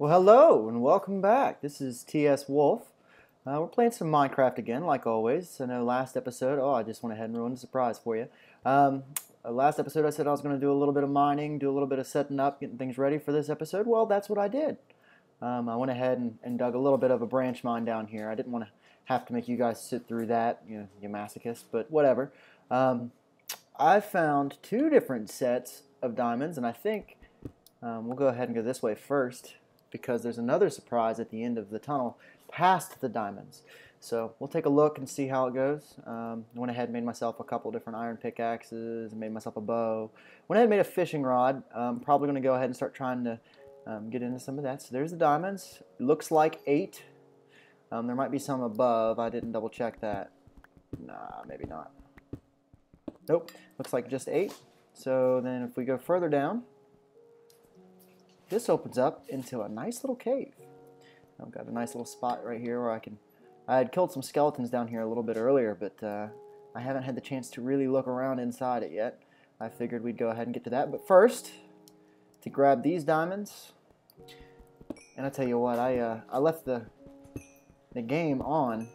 Well, hello and welcome back. This is TS Wolf. We're playing some Minecraft again, like always. I know last episode, I just went ahead and ruined a surprise for you. Last episode I said I was going to do a little bit of mining, do a little bit of setting up, getting things ready for this episode. Well, that's what I did. I went ahead and dug a little bit of a branch mine down here. I didn't want to have to make you guys sit through that, you masochist, but whatever. I found two different sets of diamonds, and I think we'll go ahead and go this way first, because there's another surprise at the end of the tunnel past the diamonds. So we'll take a look and see how it goes. Went ahead and made myself a couple different iron pickaxes, made myself a bow. Went ahead and made a fishing rod. Probably going to go ahead and start trying to get into some of that. So there's the diamonds. Looks like 8. There might be some above. I didn't double check that. Nah, maybe not. Nope, looks like just 8. So then if we go further down, this opens up into a nice little cave. I've got a nice little spot right here where I had killed some skeletons down here a little bit earlier, but I haven't had the chance to really look around inside it yet. I figured we'd go ahead and get to that. But first, to grab these diamonds, and I tell you what, I left the game on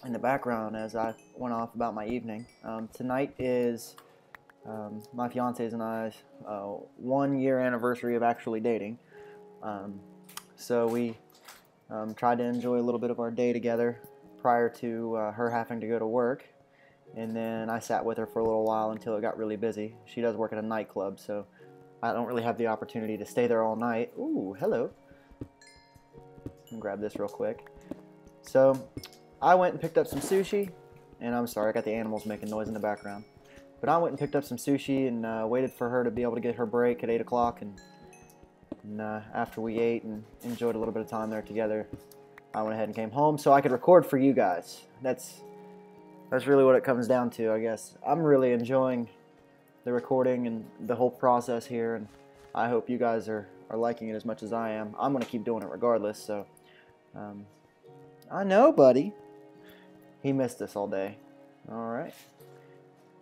in the background as I went off about my evening. Tonight is my fiance's and I's 1-year anniversary of actually dating. So we tried to enjoy a little bit of our day together prior to her having to go to work. And then I sat with her for a little while until it got really busy. She does work at a nightclub, so I don't really have the opportunity to stay there all night. Ooh, hello. Let me grab this real quick. So I went and picked up some sushi, and I'm sorry, I got the animals making noise in the background. But I went and picked up some sushi and waited for her to be able to get her break at 8 o'clock. And after we ate and enjoyed a little bit of time there together, I went ahead and came home so I could record for you guys. That's really what it comes down to, I guess. I'm really enjoying the recording and the whole process here, and I hope you guys are liking it as much as I am. I'm going to keep doing it regardless, so I know, buddy. He missed us all day. Alright.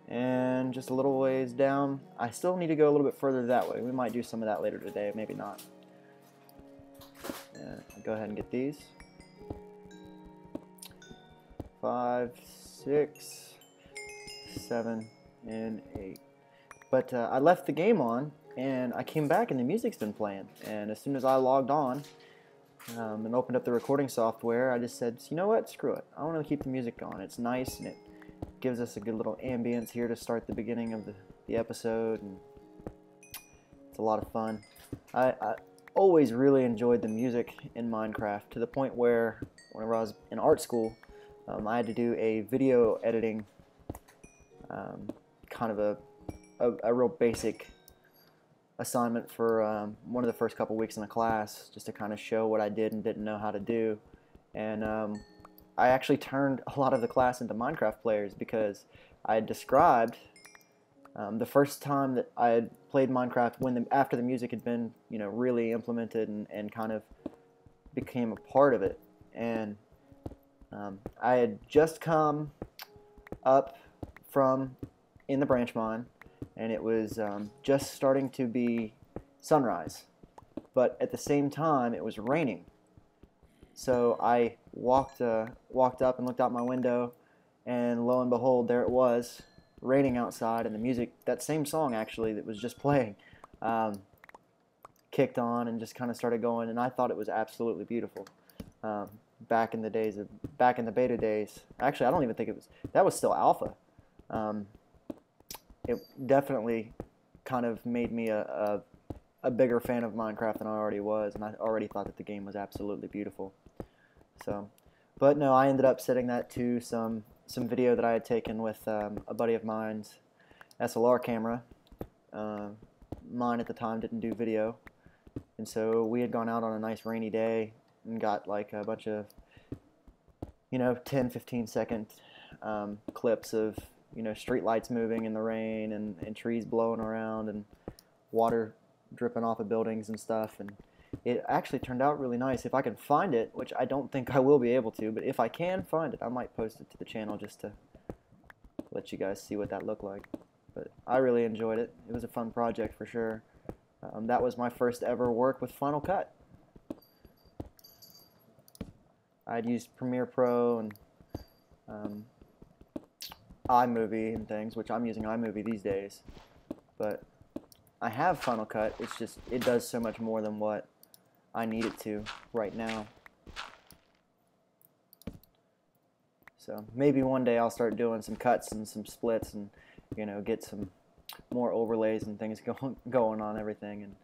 And just a little ways down. I still need to go a little bit further that way. We might do some of that later today, maybe not. I'll go ahead and get these. 5, 6, 7, and 8. But I left the game on, and I came back and the music's been playing. And as soon as I logged on and opened up the recording software, I just said, you know what, screw it. I want to keep the music going. It's nice, and it gives us a good little ambience here to start the beginning of the episode, and it's a lot of fun. I always really enjoyed the music in Minecraft, to the point where whenever I was in art school, I had to do a video editing, kind of a real basic assignment for one of the first couple weeks in the class, just to kind of show what I did and didn't know how to do. And I actually turned a lot of the class into Minecraft players, because I had described the first time that I had played Minecraft after the music had been really implemented and kind of became a part of it. And I had just come up from in the branch mine, and it was just starting to be sunrise, but at the same time it was raining. So I walked up and looked out my window, and lo and behold, there it was, raining outside, and the music, that same song actually that was just playing, kicked on and just kind of started going, and I thought it was absolutely beautiful. Back in the beta days, actually I don't even think that was still alpha. It definitely kind of made me a bigger fan of Minecraft than I already was, and I already thought that the game was absolutely beautiful. So, but no, I ended up setting that to some video that I had taken with a buddy of mine's SLR camera. Mine at the time didn't do video, and so we had gone out on a nice rainy day and got like a bunch of 10-15 second clips of street lights moving in the rain, and trees blowing around, and water dripping off of buildings and stuff. And it actually turned out really nice. If I can find it, which I don't think I will be able to, but if I can find it, I might post it to the channel just to let you guys see what that looked like. But I really enjoyed it. It was a fun project for sure. That was my first ever work with Final Cut. I'd used Premiere Pro and iMovie and things, which I'm using iMovie these days. But I have Final Cut. It's just, it does so much more than what I need it to right now. So maybe one day I'll start doing some cuts and some splits and, you know, get some more overlays and things going on everything. And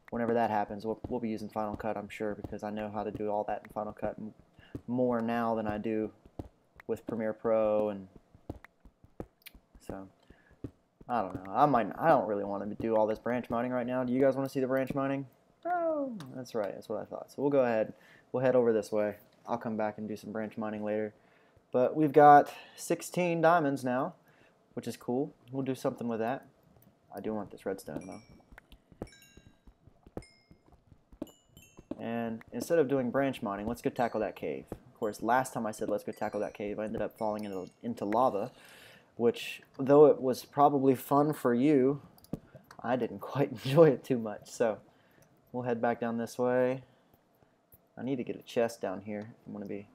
whenever that happens, we'll be using Final Cut, I'm sure, because I know how to do all that in Final Cut more now than I do with Premiere Pro. And so I don't know. I don't really want to do all this branch mining right now. Do you guys want to see the branch mining? Oh, that's right. That's what I thought. So we'll go ahead. We'll head over this way. I'll come back and do some branch mining later. But we've got 16 diamonds now, which is cool. We'll do something with that. I do want this redstone though. And instead of doing branch mining, let's go tackle that cave. Of course, last time I said let's go tackle that cave, I ended up falling into lava, which, though it was probably fun for you, I didn't quite enjoy it too much. So we'll head back down this way. I need to get a chest down here. I'm going to be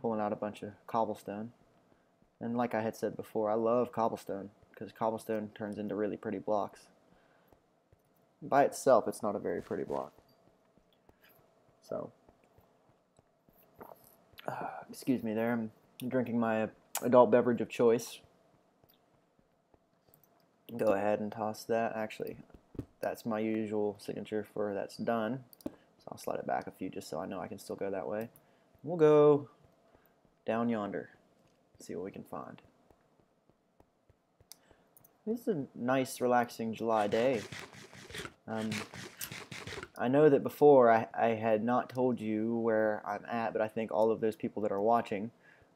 pulling out a bunch of cobblestone. And like I had said before, I love cobblestone because cobblestone turns into really pretty blocks. By itself, it's not a very pretty block. So, excuse me there, I'm drinking my adult beverage of choice. Go ahead and toss that. Actually, that's my usual signature for that's done. So I'll slide it back a few just so I know I can still go that way. We'll go down yonder, see what we can find. This is a nice, relaxing July day. I know that before I had not told you where I'm at, but I think all of those people that are watching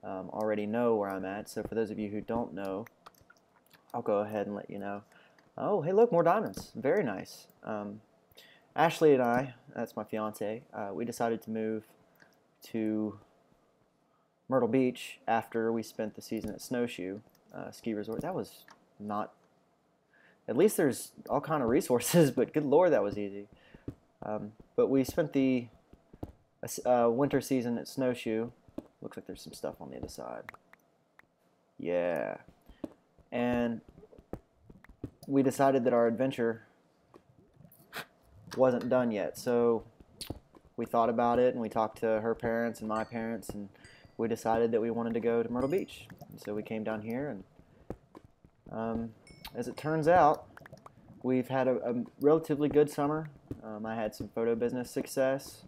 already know where I'm at. So for those of you who don't know, I'll go ahead and let you know. Oh, hey, look, more diamonds. Very nice. Ashley and I, that's my fiance, we decided to move to Myrtle Beach after we spent the season at Snowshoe Ski Resort. That was not, at least there's all kind of resources, but good Lord, that was easy. But we spent the winter season at Snowshoe. Looks like there's some stuff on the other side. Yeah. And we decided that our adventure wasn't done yet. So we thought about it and we talked to her parents and my parents, and we decided that we wanted to go to Myrtle Beach. And so we came down here, and as it turns out, we've had a relatively good summer. I had some photo business success.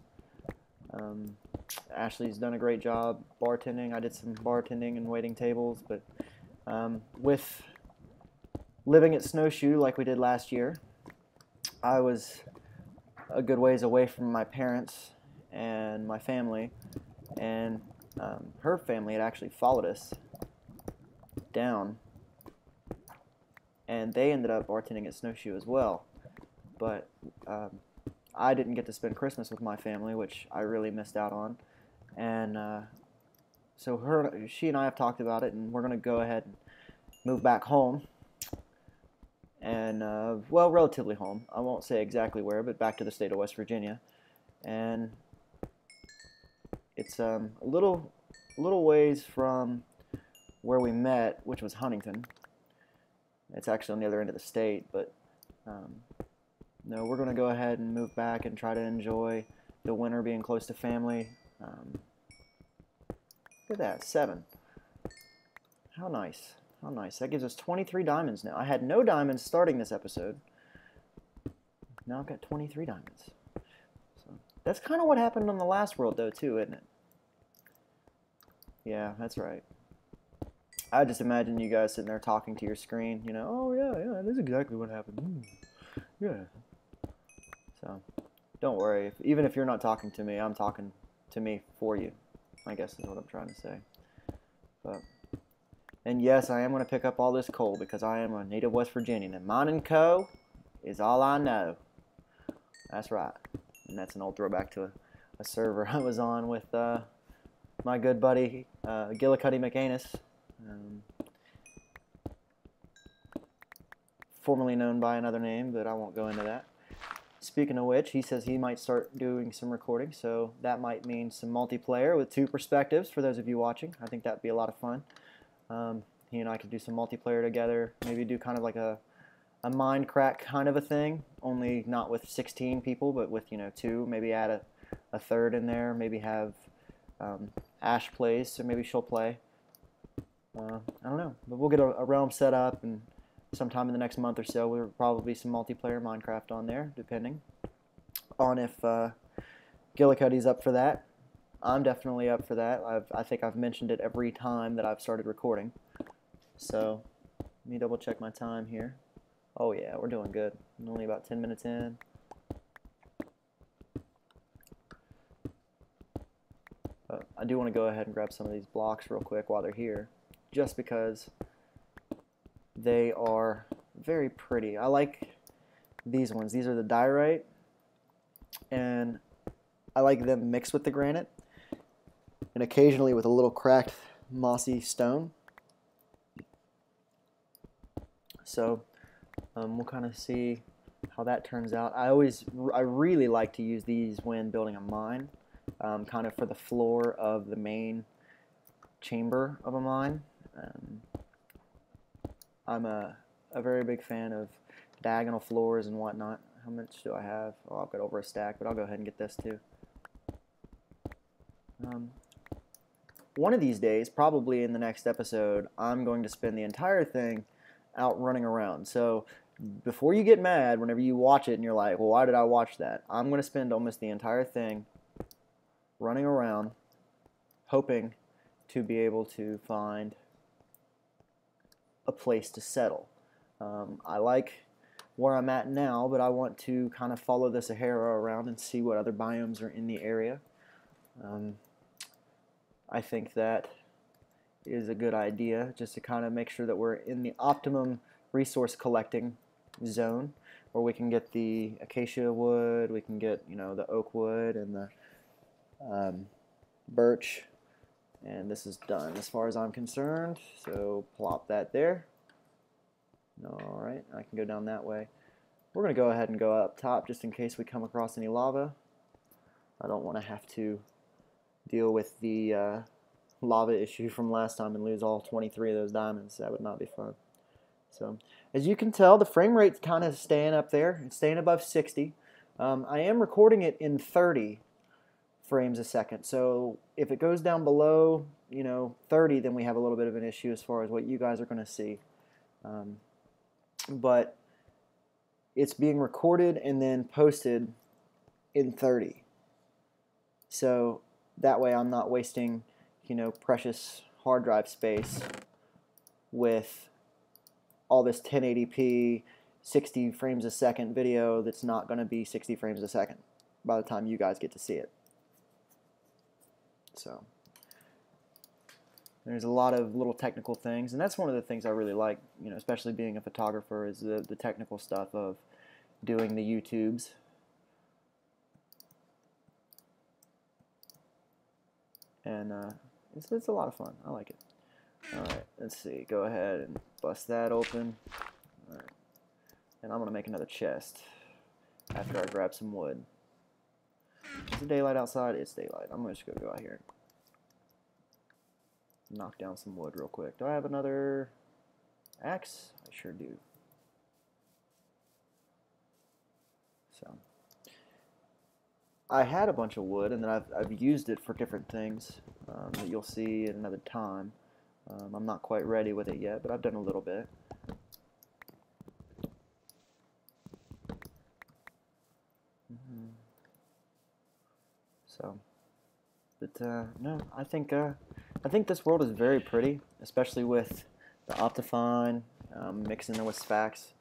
Ashley's done a great job bartending. I did some bartending and waiting tables, but with living at Snowshoe like we did last year, I was a good ways away from my parents and my family, and her family had actually followed us down, and they ended up bartending at Snowshoe as well. But I didn't get to spend Christmas with my family, which I really missed out on. And so she and I have talked about it, and we're going to go ahead and move back home. And, well, relatively home. I won't say exactly where, but back to the state of West Virginia. And it's a little ways from where we met, which was Huntington. It's actually on the other end of the state, but no, we're going to go ahead and move back and try to enjoy the winter being close to family. Look at that, 7. How nice. How nice. That gives us 23 diamonds now. I had no diamonds starting this episode. Now I've got 23 diamonds. So that's kind of what happened on the last world, though, too, isn't it? Yeah, that's right. I just imagine you guys sitting there talking to your screen, you know, oh, yeah, that's exactly what happened. Yeah. So, don't worry. Even if you're not talking to me, I'm talking to me for you, I guess is what I'm trying to say. But, and yes, I am going to pick up all this coal because I am a native West Virginian, and Minin Co. is all I know. That's right. And that's an old throwback to a server I was on with my good buddy Gillicuddy McAnus. Formerly known by another name, but I won't go into that. Speaking of which, he says he might start doing some recording, so that might mean some multiplayer with 2 perspectives for those of you watching. I think that'd be a lot of fun. He and I could do some multiplayer together, maybe do kind of like a Minecraft kind of a thing, only not with 16 people, but with 2, maybe add a third in there, maybe have Ash plays, so maybe she'll play. I don't know, but we'll get a realm set up, and sometime in the next month or so there will probably be some multiplayer Minecraft on there, depending on if Gillicuddy's up for that. I'm definitely up for that. I think I've mentioned it every time that I've started recording. So let me double check my time here. Oh yeah, we're doing good. I'm only about 10 minutes in. I do want to go ahead and grab some of these blocks real quick while they're here, just because they are very pretty. I like these ones. These are the diorite, and I like them mixed with the granite, and occasionally with a little cracked mossy stone. So we'll kind of see how that turns out. I really like to use these when building a mine, kind of for the floor of the main chamber of a mine. I'm a very big fan of diagonal floors and whatnot. How much do I have? Oh, I've got over a stack, but I'll go ahead and get this too. One of these days, probably in the next episode, I'm going to spend the entire thing out running around. So before you get mad whenever you watch it and you're like, well, why did I watch that? I'm going to spend almost the entire thing running around, hoping to be able to find a place to settle. I like where I'm at now, but I want to kind of follow the Sahara around and see what other biomes are in the area. I think that is a good idea, just to kind of make sure that we're in the optimum resource collecting zone, where we can get the acacia wood, we can get the oak wood and the birch, and this is done as far as I'm concerned. So plop that there. Alright, I can go down that way. We're going to go ahead and go up top just in case we come across any lava. I don't want to have to deal with the lava issue from last time and lose all 23 of those diamonds. That would not be fun. So as you can tell, the frame rate's kind of staying up there. It's staying above 60. I am recording it in 30 frames a second. So if it goes down below 30, then we have a little bit of an issue as far as what you guys are going to see. But it's being recorded and then posted in 30. So that way I'm not wasting precious hard drive space with all this 1080p 60 frames a second video that's not going to be 60 frames a second by the time you guys get to see it. So there's a lot of little technical things, and that's one of the things I really like, especially being a photographer, is the technical stuff of doing the YouTubes. And it's a lot of fun. I like it. Alright, let's see. Go ahead and bust that open. Alright. And I'm going to make another chest after I grab some wood. Is it daylight outside? It's daylight. I'm just going to go out here and knock down some wood real quick. Do I have another axe? I sure do. So I had a bunch of wood, and then I've used it for different things that you'll see at another time. I'm not quite ready with it yet, but I've done a little bit. So, but no, I think this world is very pretty, especially with the Optifine mixing in with Sphax.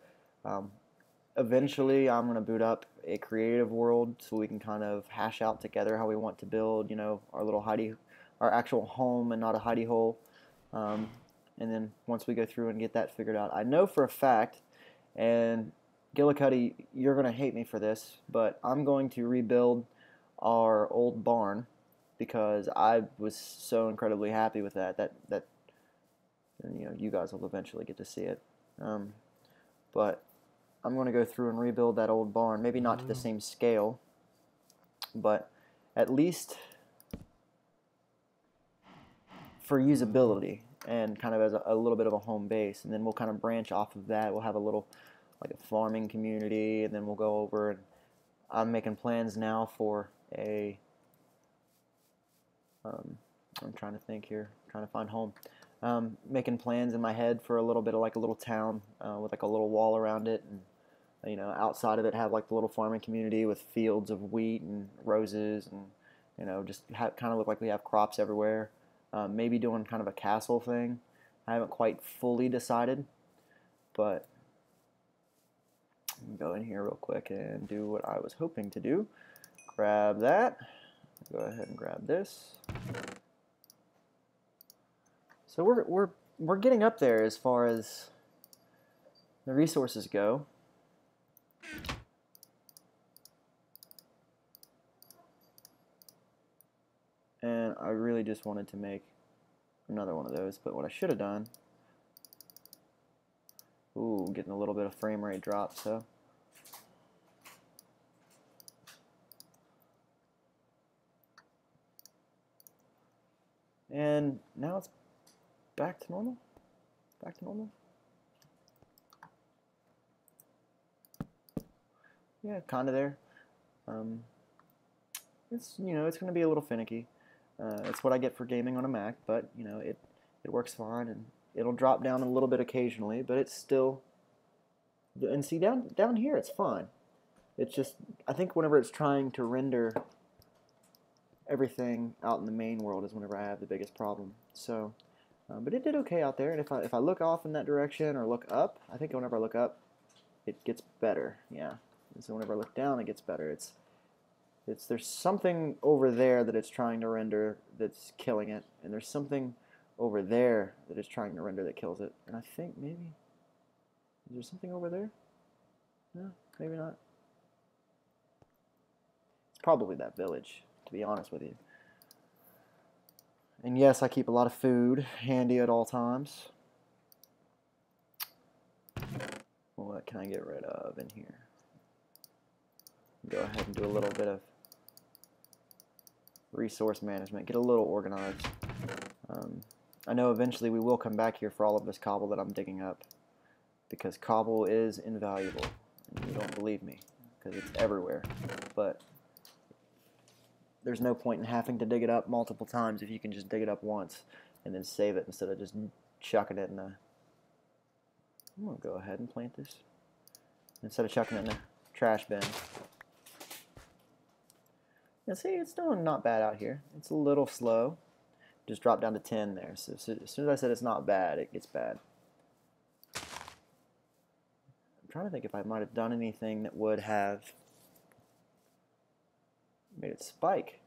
Eventually, I'm going to boot up a creative world so we can kind of hash out together how we want to build, our actual home and not a hidey hole. And then once we go through and get that figured out, I know for a fact, and Gillicuddy, you're going to hate me for this, but I'm going to rebuild our old barn because I was so incredibly happy with that you guys will eventually get to see it. But I'm going to go through and rebuild that old barn. Maybe not to the same scale, but at least for usability and kind of as a little bit of a home base. And then we'll kind of branch off of that. We'll have a little, like a farming community, and then we'll go over, and I'm making plans now for a, I'm trying to think here, trying to find home. Making plans in my head for a little bit of like a little town with like a little wall around it, and you know, outside of it have like the little farming community with fields of wheat and roses, and you know, just kind of look like we have crops everywhere. Maybe doing kind of a castle thing. I haven't quite fully decided, but go in here real quick and do what I was hoping to do. Grab that. Go ahead and grab this. So we're getting up there as far as the resources go. And I really just wanted to make another one of those, but what I should have done, ooh, getting a little bit of frame rate drop, so and now it's back to normal. Back to normal. Yeah, kind of there. It's, you know, it's going to be a little finicky. It's what I get for gaming on a Mac, but you know, it works fine, and it'll drop down a little bit occasionally, but it's still, and see down here it's fine. It's just, I think whenever it's trying to render everything out in the main world is whenever I have the biggest problem. So, but it did okay out there, and if I look off in that direction or look up, I think whenever I look up, it gets better. Yeah, and so whenever I look down, it gets better. There's something over there that it's trying to render that's killing it, and there's something over there that it's trying to render that kills it. And I think maybe, is there something over there? No, maybe not. It's probably that village, to be honest with you. And yes, I keep a lot of food handy at all times. What can I get rid of in here? Go ahead and do a little bit of resource management, get a little organized. I know eventually we will come back here for all of this cobble that I'm digging up, because cobble is invaluable, and you don't believe me because it's everywhere, but there's no point in having to dig it up multiple times if you can just dig it up once and then save it instead of just chucking it in a, I'm gonna go ahead and plant this instead of chucking it in a trash bin. Now see, it's doing not bad out here. It's a little slow. Just dropped down to 10 there. So as soon as I said it's not bad, it gets bad. I'm trying to think if I might have done anything that would have made it spike.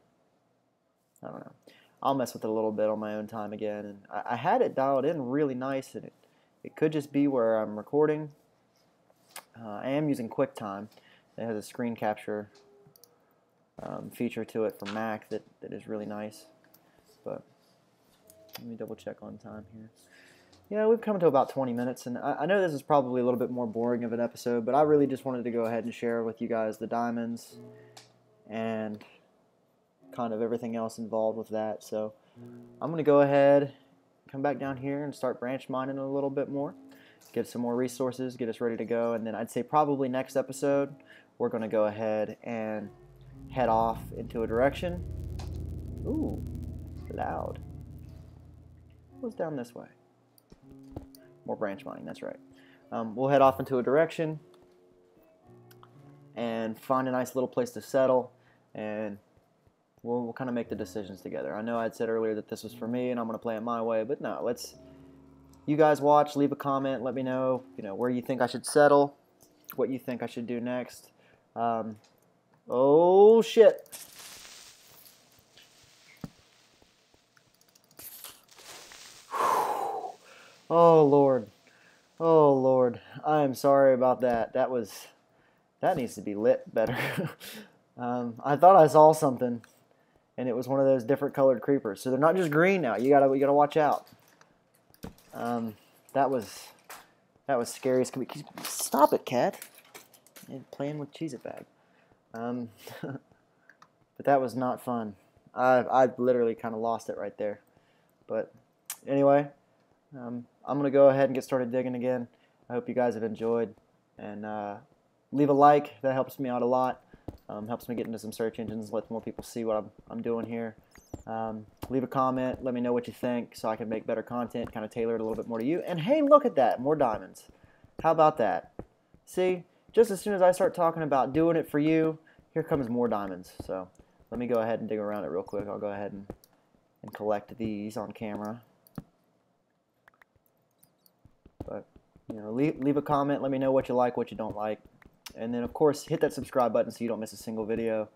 I don't know. I'll mess with it a little bit on my own time again. And I had it dialed in really nice, and it could just be where I'm recording. I am using QuickTime. It has a screen capture feature to it for Mac that is really nice. But let me double check on time here. Yeah, we've come to about 20 minutes, and I know this is probably a little bit more boring of an episode, but I really just wanted to go ahead and share with you guys the diamonds and kind of everything else involved with that. So I'm going to go ahead, come back down here and start branch mining a little bit more, get some more resources, get us ready to go, and then I'd say probably next episode we're going to go ahead and head off into a direction. Ooh, loud. What's down this way? More branch mining, that's right. We'll head off into a direction and find a nice little place to settle, and we'll kind of make the decisions together. I know I'd said earlier that this was for me and I'm going to play it my way, but no, you guys watch, leave a comment, let me know, where you think I should settle, what you think I should do next. Oh shit. Oh Lord. Oh Lord. I am sorry about that. That needs to be lit better. I thought I saw something, and it was one of those different colored creepers. So they're not just green now. You gotta watch out. That was scary. Stop it, cat. playing with Cheez-It bag. But that was not fun. I literally kind of lost it right there. But anyway, I'm going to go ahead and get started digging again. I hope you guys have enjoyed. And leave a like. That helps me out a lot. Helps me get into some search engines, let more people see what I'm doing here. Leave a comment. Let me know what you think so I can make better content, kind of tailor it a little bit more to you. And hey, look at that. More diamonds. How about that? See, just as soon as I start talking about doing it for you, here comes more diamonds. So let me go ahead and dig around it real quick. I'll go ahead and collect these on camera. But, you know, leave a comment. Let me know what you like, what you don't like. And then, of course, hit that subscribe button so you don't miss a single video.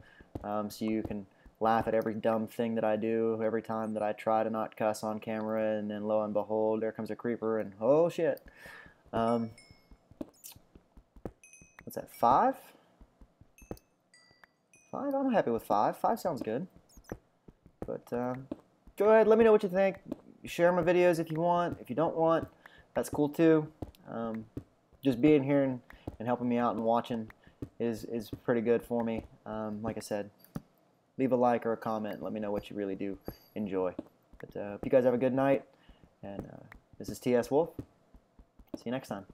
So you can laugh at every dumb thing that I do every time that I try to not cuss on camera. And then, lo and behold, there comes a creeper. And, oh, shit. What's that, 5? 5? I'm happy with 5. 5 sounds good. But go ahead, let me know what you think. Share my videos if you want. If you don't want, that's cool too. Just being here and helping me out and watching is pretty good for me. Like I said, leave a like or a comment and let me know what you really do enjoy. But hope you guys have a good night. And this is TS Wolf. See you next time.